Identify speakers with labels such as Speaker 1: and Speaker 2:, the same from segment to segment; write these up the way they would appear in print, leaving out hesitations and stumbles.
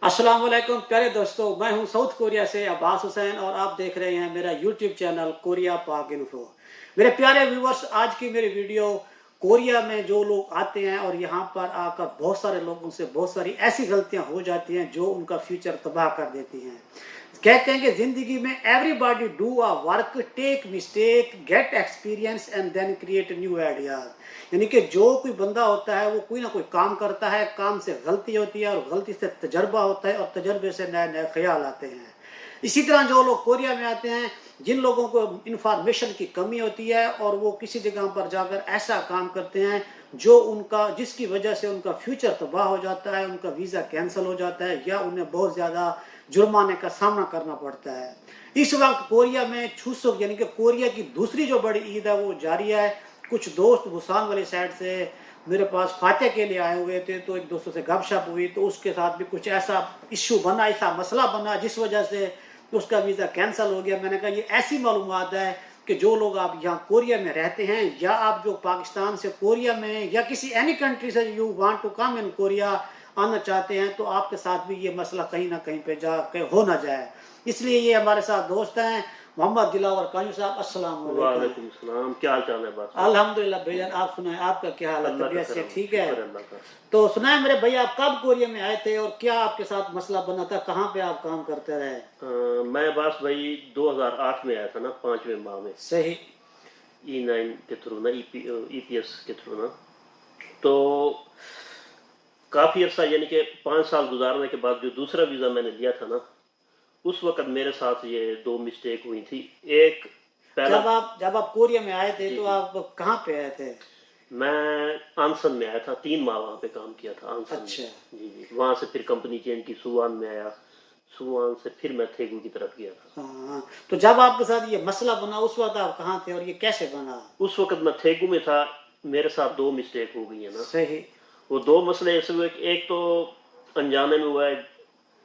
Speaker 1: अस्सलाम वालेकुम प्यारे दोस्तों, मैं हूं साउथ कोरिया से अब्बास हुसैन और आप देख रहे हैं मेरा यूट्यूब चैनल कोरिया पाक इन्फो। मेरे प्यारे व्यूवर्स, आज की मेरी वीडियो कोरिया में जो लोग आते हैं और यहाँ पर आकर बहुत सारे लोगों से बहुत सारी ऐसी गलतियाँ हो जाती हैं जो उनका फ्यूचर तबाह कर देती हैं। कहते हैं कि ज़िंदगी में everybody do a work, take mistake, get experience and then create new ideas. यानी कि जो कोई बंदा होता है वो कोई ना कोई काम करता है, काम से गलती होती है और गलती से तजर्बा होता है और तजर्बे से नए नए ख्याल आते हैं। इसी तरह जो लोग कोरिया में आते हैं, जिन लोगों को इंफॉर्मेशन की कमी होती है और वो किसी जगह पर जाकर ऐसा काम करते हैं जो उनका जिसकी वजह से उनका फ्यूचर तबाह हो जाता है, उनका वीज़ा कैंसिल हो जाता है या उन्हें बहुत ज़्यादा जुर्माने का सामना करना पड़ता है। इस वक्त कोरिया में छूसक यानी कि कोरिया की दूसरी जो बड़ी ईद है वो जारी है। कुछ दोस्त बुसान वाली साइड से मेरे पास फाते के लिए आए हुए थे, तो एक दोस्तों से गपशप हुई तो उसके साथ भी कुछ ऐसा इश्यू बना, ऐसा मसला बना जिस वजह से उसका वीज़ा कैंसिल हो गया। मैंने कहा ये ऐसी मालूमात है कि जो लोग आप यहाँ कोरिया में रहते हैं या आप जो पाकिस्तान से कोरिया में या किसी एनी कंट्री से you want to come in Korea आना चाहते हैं तो आपके साथ भी ये मसला कहीं ना कहीं पे जा के हो ना जाए। इसलिए ये हमारे साथ दोस्त हैं मोहम्मद दिलावर काजू साहब। अस्सलाम
Speaker 2: वालेकुम सलाम। क्या हाल चाल है? बात
Speaker 1: अल्हम्दुलिल्लाह भैया, आप सुनाएं आपका क्या हाल है?
Speaker 2: अल्लाह का
Speaker 1: तबीयत से
Speaker 2: करम,
Speaker 1: ठीक है?
Speaker 2: शुक्र अल्लाह का।
Speaker 1: तो सुनाए मेरे भैया, आप कब कोरिया में आए थे और क्या आपके साथ मसला बना था? कहाँ पे आप काम करते रहे?
Speaker 2: मैं बस भाई 2008 में आया था ना, 5वें माह में।
Speaker 1: सही।
Speaker 2: E9 के थ्रू ना, EPS के थ्रू ना, तो काफ़ी अर्सा यानी कि 5 साल गुजारने के बाद जो दूसरा वीज़ा मैंने लिया था ना, उस वक्त मेरे साथ ये 2 मिस्टेक हुई थी। एक पहला,
Speaker 1: जब आप कोरिया में आए थे तो आप कहाँ पे आए थे?
Speaker 2: मैं आंसन में आया था, 3 माह वहाँ पे काम किया था आंसन
Speaker 1: अच्छा।
Speaker 2: में। जी जी। वहाँ से फिर कंपनी चेंज की, सुवान में आया, सुवान से फिर मैं थेगू की तरफ गया था।
Speaker 1: हाँ, तो जब आपके साथ ये मसला बना उस वक्त आप कहाँ थे और ये कैसे बना?
Speaker 2: उस वक्त मैं थेगू में था। मेरे साथ 2 मिस्टेक हो गई है ना।
Speaker 1: सही।
Speaker 2: वो 2 मसले ऐसे हुए कि एक तो अनजाने में हुआ है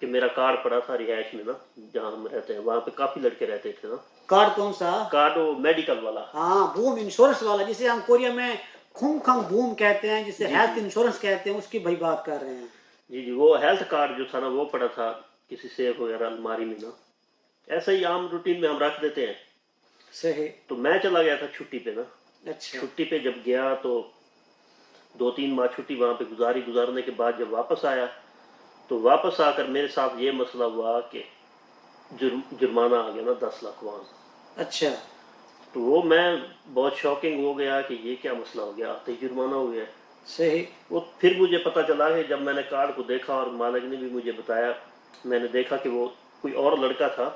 Speaker 2: कि मेरा कार्ड पड़ा था रिहायश में ना, जहाँ हम रहते हैं वहाँ पे काफ़ी लड़के रहते थे ना।
Speaker 1: कार्ड कौन सा?
Speaker 2: कार्ड वो मेडिकल वाला।
Speaker 1: हाँ, बूम इंश्योरेंस वाला, जिसे हम कोरिया में खुंग खंग बूम कहते हैं, जिसे हेल्थ इंश्योरेंस कहते हैं, उसकी भाई बात कर रहे हैं।
Speaker 2: जी जी। वो हेल्थ कार्ड जो था ना वो पड़ा था किसी सेफ वगैरह अलमारी में ना, ऐसा ही आम रूटीन में हम रख देते हैं।
Speaker 1: सही।
Speaker 2: तो मैं चला गया था छुट्टी पे ना।
Speaker 1: अच्छा।
Speaker 2: छुट्टी पे जब गया तो 2-3 माह छुट्टी वहाँ पे गुजारने के बाद जब वापस आया तो वापस आकर मेरे साथ ये मसला हुआ कि जुर्माना आ गया ना, 10 लाख वहाँ।
Speaker 1: अच्छा।
Speaker 2: तो वो मैं बहुत शॉकिंग हो गया कि ये क्या मसला हो गया, आते ही जुर्माना हो गया।
Speaker 1: सही।
Speaker 2: वो फिर मुझे पता चला कि जब मैंने कार्ड को देखा और मालिक ने भी मुझे बताया, मैंने देखा कि वो कोई और लड़का था,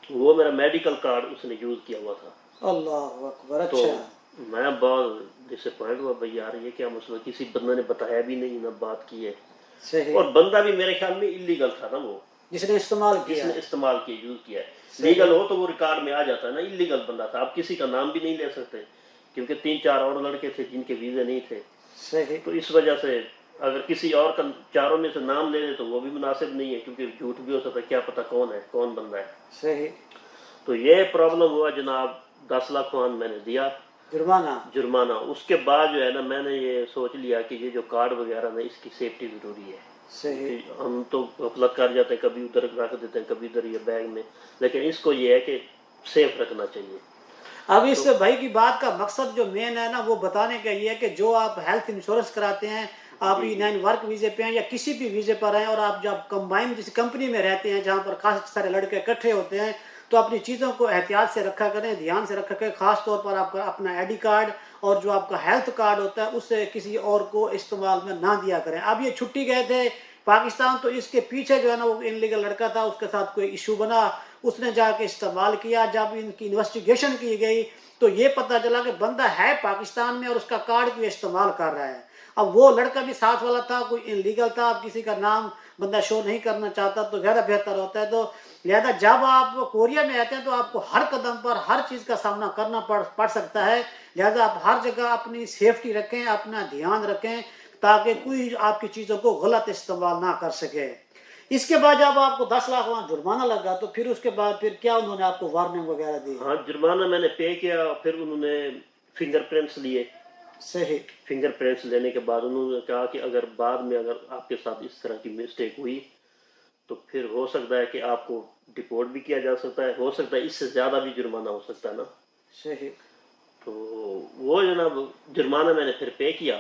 Speaker 2: वो मेरा मेडिकल कार्ड उसने यूज़ किया हुआ था।
Speaker 1: अल्लाह अकबर।
Speaker 2: तो
Speaker 1: अच्छा।
Speaker 2: मैं बहुत डिसअपॉइंट हुआ, भाई यार ये क्या मसला, किसी बंदे ने बताया भी नहीं ना बात की है।
Speaker 1: सही।
Speaker 2: और बंदा भी मेरे ख्याल में इलीगल था ना, वो
Speaker 1: जिसने इस्तेमाल किया।
Speaker 2: जिसने इस्तेमाल किया, यूज किया है। लीगल हो तो वो रिकॉर्ड में आ जाता है ना, इलीगल बंदा था। आप किसी का नाम भी नहीं ले सकते क्योंकि 3-4 और लड़के थे जिनके वीजे नहीं थे।
Speaker 1: सही।
Speaker 2: तो इस वजह से अगर किसी और का चारों में से नाम ले ले तो वो भी मुनासिब नहीं है, क्योंकि झूठ भी हो सकता है, क्या पता कौन है, कौन बंदा है।
Speaker 1: सही।
Speaker 2: तो ये प्रॉब्लम हुआ जनाब। 10 लाख वहाँ मैंने दिया जुर्माना। उसके बाद जो है ना, मैंने ये सोच लिया कि ये जो कार्ड वगैरह ना, इसकी सेफ्टी ज़रूरी है।
Speaker 1: सही।
Speaker 2: हम तो गफलत कर जाते हैं, कभी उधर रख देते हैं, कभी उधर ये बैग में, लेकिन इसको ये है कि सेफ रखना चाहिए।
Speaker 1: अब इस भाई की बात का मकसद जो मेन है ना, वो बताने का ये है कि जो आप हेल्थ इंश्योरेंस कराते हैं, आप E9 वर्क वीजे पे हैं या किसी भी वीजे पर हैं और आप जब कंबाइन जिस कंपनी में रहते हैं जहाँ पर खास सारे लड़के इकट्ठे होते हैं, तो अपनी चीज़ों को एहतियात से रखा करें, ध्यान से रखा करें। ख़ास तौर पर आपका अपना आईडी कार्ड और जो आपका हेल्थ कार्ड होता है उसे किसी और को इस्तेमाल में ना दिया करें। अब ये छुट्टी गए थे पाकिस्तान, तो इसके पीछे जो है ना वो इनलीगल लड़का था, उसके साथ कोई इशू बना, उसने जाके इस्तेमाल किया। जब इनकी इन्वेस्टिगेशन की गई तो ये पता चला कि बंदा है पाकिस्तान में और उसका कार्ड भी इस्तेमाल कर रहा है। अब वो लड़का भी साथ वाला था, कोई इनलीगल था। अब किसी का नाम बंदा शो नहीं करना चाहता तो ज़्यादा बेहतर होता है। तो लिहाजा जब आप कोरिया में आते हैं तो आपको हर कदम पर हर चीज़ का सामना करना पड़ सकता है। लिहाजा आप हर जगह अपनी सेफ्टी रखें, अपना ध्यान रखें ताकि कोई आपकी चीज़ों को गलत इस्तेमाल ना कर सके। इसके बाद जब आपको 10 लाख वहाँ जुर्माना लगा तो फिर उसके बाद फिर क्या उन्होंने आपको वार्निंग वगैरह दी?
Speaker 2: हाँ, जुर्माना मैंने पे किया, फिर उन्होंने फिंगरप्रिंट्स लिए।
Speaker 1: सही।
Speaker 2: फिंगरप्रिंट्स लेने के बाद उन्होंने कहा कि अगर बाद में अगर आपके साथ इस तरह की मिस्टेक हुई تو پھر ہو سکتا ہے کہ آپ کو ڈپورٹ بھی کیا جا سکتا ہے، ہو سکتا ہے اس سے زیادہ بھی جرمانہ ہو سکتا ہے نا.
Speaker 1: صحیح.
Speaker 2: تو وہ جناب جرمانہ میں نے پھر پے کیا.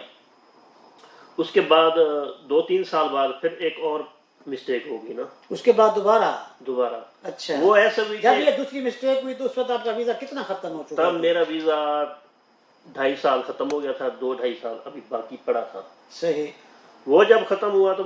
Speaker 2: اس کے بعد 2-3 سال بعد پھر ایک اور مسٹیک ہوگی نا.
Speaker 1: اس کے بعد دوبارہ. اچھا.
Speaker 2: وہ ایسا ہوئی
Speaker 1: جب
Speaker 2: کہ
Speaker 1: یہ دوسری مسٹیک ہوئی تو اس وقت آپ کا ویزا کتنا ختم ہو چکا
Speaker 2: تب
Speaker 1: تھا؟
Speaker 2: میرا ویزا 2.5 سال ختم ہو گیا تھا، 2-2.5 سال ابھی باقی پڑا تھا.
Speaker 1: صحیح.
Speaker 2: وہ جب ختم ہوا تو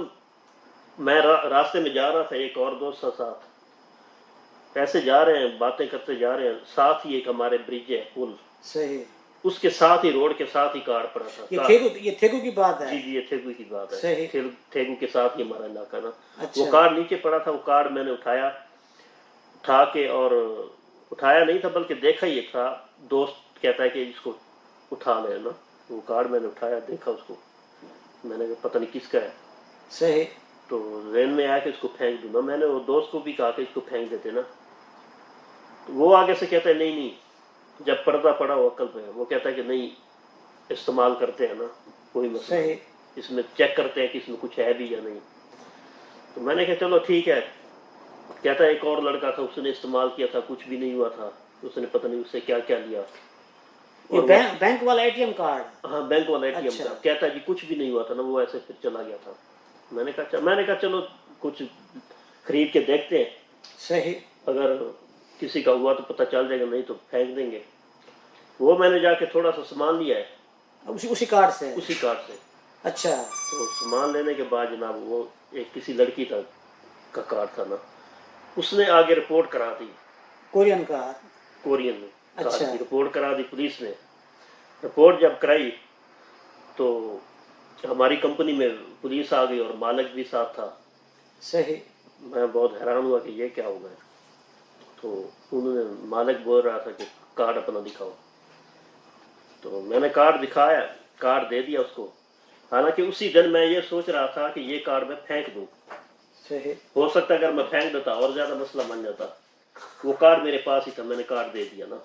Speaker 2: میں راستے میں جا رہا تھا ایک اور دوست کے ساتھ، ایسے جا رہے ہیں باتیں کرتے جا رہے ہیں، ساتھ ہی ایک ہمارے برج ہے پل،
Speaker 1: صحیح.
Speaker 2: اس کے ساتھ ہی روڈ کے ساتھ ہی کارڈ پڑا تھا.
Speaker 1: یہ تھیگو کی بات ہے؟
Speaker 2: جی یہ تھیگو کی بات ہے.
Speaker 1: صحیح.
Speaker 2: تھیگو کے ساتھ ہی ہمارا علاقہ نا.
Speaker 1: اچھا.
Speaker 2: وہ کارڈ نیچے پڑا تھا، وہ کارڈ میں نے اٹھا کے، اور اٹھایا نہیں تھا بلکہ دیکھا ہی تھا. دوست کہتا ہے کہ اس کو اٹھا لے نا. وہ کارڈ میں نے اٹھایا، دیکھا اس کو، میں نے کہا پتہ نہیں کس کا ہے.
Speaker 1: صحیح.
Speaker 2: تو ذہن میں آیا کہ اس کو پھینک دوں نا. میں نے وہ دوست کو بھی کہا کہ اس کو پھینک دیتے نا. تو وہ آگے سے کہتا ہے نہیں، جب پردہ پڑا وہ عقل پہ ہے، وہ کہتا ہے کہ نہیں استعمال کرتے ہیں نا، کوئی مسئلہ نہیں، اس میں چیک کرتے ہیں کہ اس میں کچھ ہے بھی یا نہیں. تو میں نے کہا چلو ٹھیک ہے. کہتا ہے ایک اور لڑکا تھا، اس نے استعمال کیا تھا، کچھ بھی نہیں ہوا تھا. اس نے پتہ نہیں اس سے کیا کیا لیا.
Speaker 1: یہ بینک والا اے ٹی ایم کارڈ؟
Speaker 2: ہاں بینک والا اے ٹی ایم کارڈ. کہتا ہے جی کچھ بھی نہیں ہوا تھا نا، وہ ایسے پھر چلا گیا تھا. میں نے کہا چلو کچھ خرید کے دیکھتے ہیں.
Speaker 1: صحیح.
Speaker 2: اگر کسی کا ہوا تو پتہ چل جائے گا، نہیں تو پھینک دیں گے. وہ میں نے جا کے تھوڑا سا سامان لیا ہے
Speaker 1: اسی کارڈ سے؟
Speaker 2: اسی کارڈ سے.
Speaker 1: اچھا.
Speaker 2: تو سامان لینے کے بعد جناب وہ ایک کسی لڑکی کا کارڈ تھا نا، اس نے آگے رپورٹ کرا دی.
Speaker 1: کورین کا؟
Speaker 2: کورین میں.
Speaker 1: اچھا.
Speaker 2: رپورٹ کرا دی پولیس نے. رپورٹ جب کرائی تو ہماری کمپنی میں پولیس آ گئی اور مالک بھی ساتھ تھا.
Speaker 1: صحیح.
Speaker 2: میں بہت حیران ہوا کہ یہ کیا ہو گیا. تو انہوں نے مالک بول رہا تھا کہ کارڈ اپنا دکھاؤ. تو میں نے کارڈ دکھایا، کارڈ دے دیا اس کو. حالانکہ اسی دن میں یہ سوچ رہا تھا کہ یہ کارڈ میں پھینک دوں.
Speaker 1: صحیح.
Speaker 2: ہو سکتا اگر میں پھینک دیتا اور زیادہ مسئلہ بن جاتا. وہ کارڈ میرے پاس ہی تھا، میں نے کارڈ دے دیا نا.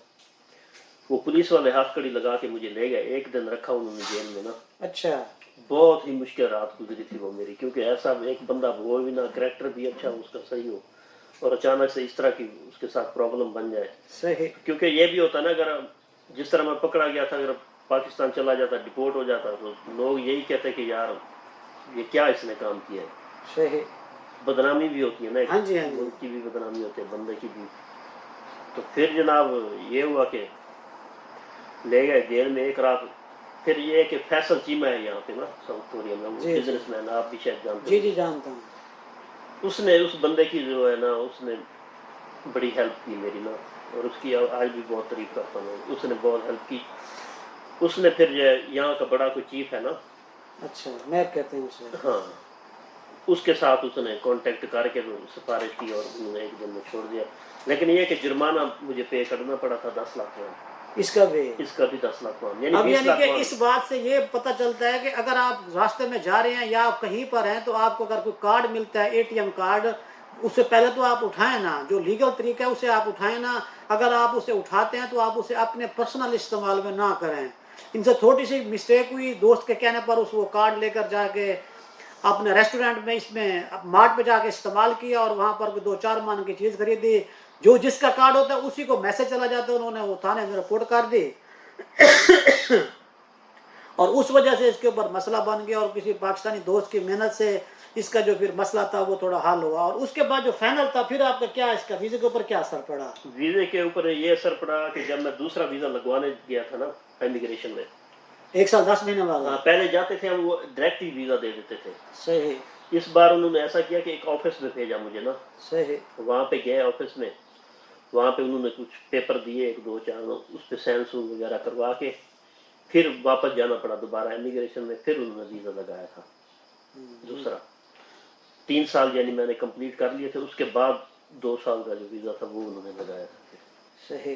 Speaker 2: وہ پولیس والے ہاتھ کڑی لگا کے مجھے لے گئے. ایک دن رکھا انہوں نے جیل میں نا.
Speaker 1: اچھا.
Speaker 2: بہت ہی مشکل رات گزری تھی وہ میری، کیونکہ ایسا ایک بندہ وہ بھی نہ کریکٹر بھی اچھا اس کا صحیح ہو، اور اچانک سے اس طرح کی اس کے ساتھ پرابلم بن جائے.
Speaker 1: صحیح.
Speaker 2: کیونکہ یہ بھی ہوتا نا، اگر جس طرح میں پکڑا گیا تھا، اگر پاکستان چلا جاتا، ڈپورٹ ہو جاتا، تو لوگ یہی کہتے کہ یار یہ کیا اس نے کام کیا ہے.
Speaker 1: صحیح.
Speaker 2: بدنامی بھی ہوتی ہے نا،
Speaker 1: ہاں جی.
Speaker 2: ملک کی بھی بدنامی ہوتی ہے، بندے کی بھی. تو پھر جناب یہ ہوا کہ لے گئے جیل میں ایک رات. پھر یہ کہ فیصل چیمہ ہے یہاں پہ نا ساؤتھ کوریا میں، بزنس مین، آپ بھی شاید جانتے ہیں.
Speaker 1: جی جانتا ہوں.
Speaker 2: اس نے اس بندے کی جو ہے نا، اس نے بڑی ہیلپ کی میری نا، اور اس کی آج بھی بہت تعریف کرتا ہوں. اس نے بہت ہیلپ کی. اس نے پھر یہاں کا بڑا کوئی چیف ہے نا.
Speaker 1: اچھا. میں کہتے ہیں اسے.
Speaker 2: ہاں. اس کے ساتھ اس نے کانٹیکٹ کر کے سفارش کی اور انہوں نے ایک دن میں چھوڑ دیا. لیکن یہ کہ جرمانہ مجھے پے کرنا پڑا تھا 10 لاکھ وان.
Speaker 1: اس کا بھی
Speaker 2: 10 لاکھ وان،
Speaker 1: اب
Speaker 2: 20
Speaker 1: یعنی
Speaker 2: لاکھ
Speaker 1: کہ
Speaker 2: وان.
Speaker 1: اس بات سے یہ پتہ چلتا ہے کہ اگر آپ راستے میں جا رہے ہیں یا آپ کہیں پر ہیں تو آپ کو اگر کوئی کارڈ ملتا ہے، اے ٹی ایم کارڈ، اس سے پہلے تو آپ اٹھائیں نا. جو لیگل طریقہ ہے اسے آپ اٹھائیں نا. اگر آپ اسے اٹھاتے ہیں تو آپ اسے اپنے پرسنل استعمال میں نہ کریں. ان سے تھوڑی سی مسٹیک ہوئی، دوست کے کہنے پر وہ کارڈ لے کر جا کے اپنے ریسٹورنٹ میں، اس میں مارٹ پہ جا کے استعمال کیا، اور وہاں پر 2-4 مان کی چیز خریدی. جو جس کا کارڈ ہوتا ہے اسی کو میسج چلا جاتا ہے. انہوں نے وہ تھانے میں رپورٹ کر دی اور اس وجہ سے اس کے اوپر مسئلہ بن گیا. اور کسی پاکستانی دوست کی محنت سے اس کا جو پھر مسئلہ تھا وہ تھوڑا حل ہوا. اور اس کے بعد جو فائنل تھا پھر آپ کا کیا، اس کا ویزے کے اوپر کیا اثر پڑا؟
Speaker 2: ویزے کے اوپر یہ اثر پڑا کہ جب میں دوسرا ویزا لگوانے گیا تھا نا امیگریشن میں،
Speaker 1: 1 سال 10 مہینے والا.
Speaker 2: پہلے جاتے تھے ہم، وہ ڈائریکٹ ہی ویزا دے دیتے تھے.
Speaker 1: صحیح.
Speaker 2: اس بار انہوں نے ایسا کیا کہ ایک آفس میں بھیجا مجھے نا.
Speaker 1: صحیح.
Speaker 2: وہاں پہ گئے آفس میں، وہاں پہ انہوں نے کچھ پیپر دیے 1-2-4، اس پہ سائن سون وغیرہ کروا کے پھر واپس جانا پڑا دوبارہ امیگریشن میں. پھر انہوں نے ویزا لگایا تھا دوسرا. 3 سال یعنی میں نے کمپلیٹ کر لیے تھے. اس کے بعد 2 سال کا جو ویزا تھا وہ انہوں نے لگایا تھا.
Speaker 1: صحیح.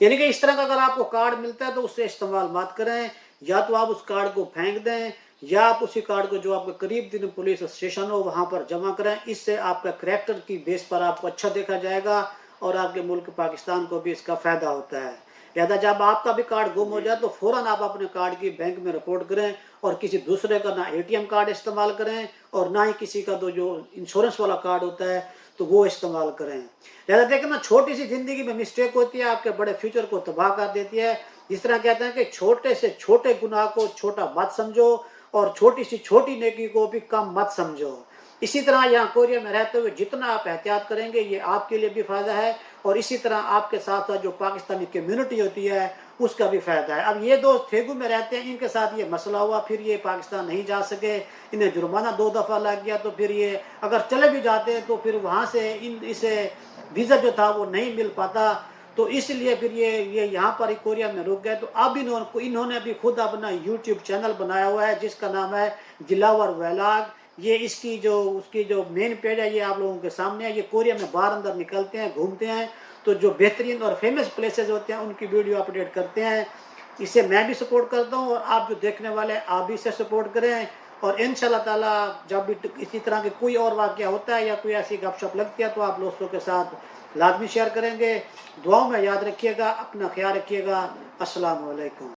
Speaker 1: یعنی کہ اس طرح کا اگر آپ کو کارڈ ملتا ہے تو اس سے استعمال مت کریں. یا تو آپ اس کارڈ کو پھینک دیں، یا آپ اسی کارڈ کو جو آپ کے قریب دن پولیس اسٹیشن ہو وہاں پر جمع کریں. اس سے آپ کا کریکٹر کی بیس پر آپ کو اچھا دیکھا جائے گا، اور آپ کے ملک پاکستان کو بھی اس کا فائدہ ہوتا ہے. लिहाजा जब आपका भी कार्ड गुम हो जाए तो फ़ौरन आप अपने कार्ड की बैंक में रिपोर्ट करें और किसी दूसरे का ना एटीएम कार्ड इस्तेमाल करें और ना ही किसी का तो जो इंश्योरेंस वाला कार्ड होता है तो वो इस्तेमाल करें। लिहाजा देखें ना, छोटी सी ज़िंदगी में मिस्टेक होती है, आपके बड़े फ्यूचर को तबाह कर देती है। जिस तरह कहते हैं कि छोटे से छोटे गुनाह को छोटा मत समझो और छोटी सी छोटी नेकी को भी कम मत समझो। इसी तरह यहाँ कोरिया में रहते हुए जितना आप एहतियात करेंगे ये आपके लिए भी फ़ायदा है और इसी तरह आपके साथ साथ जो पाकिस्तानी कम्युनिटी होती है उसका भी फ़ायदा है। अब ये दोस्त ठेगू में रहते हैं, इनके साथ ये मसला हुआ, फिर ये पाकिस्तान नहीं जा सके, इन्हें जुर्माना 2 दफ़ा लग गया, तो फिर ये अगर चले भी जाते तो फिर वहाँ से इसे वीज़ा जो था वो नहीं मिल पाता, तो इसलिए फिर ये यहाँ पर ही कोरिया में रुक गए। तो अब इन्होंने भी खुद अपना यूट्यूब चैनल बनाया हुआ है जिसका नाम है दिलावर व्लॉग। ये उसकी जो मेन पेज है ये आप लोगों के सामने है। ये कोरिया में बाहर अंदर निकलते हैं, घूमते हैं, तो जो बेहतरीन और फेमस प्लेसेस होते हैं उनकी वीडियो अपडेट करते हैं। इसे मैं भी सपोर्ट करता हूँ और आप जो देखने वाले हैं आप भी इसे सपोर्ट करें। और इंशाल्लाह ताला जब भी इसी तरह के कोई और वाक़या होता है या कोई ऐसी गपशप लगती है तो आप दोस्तों के साथ लाजमी शेयर करेंगे। दुआओं में याद रखिएगा, अपना ख्याल रखिएगा। अस्सलाम वालेकुम।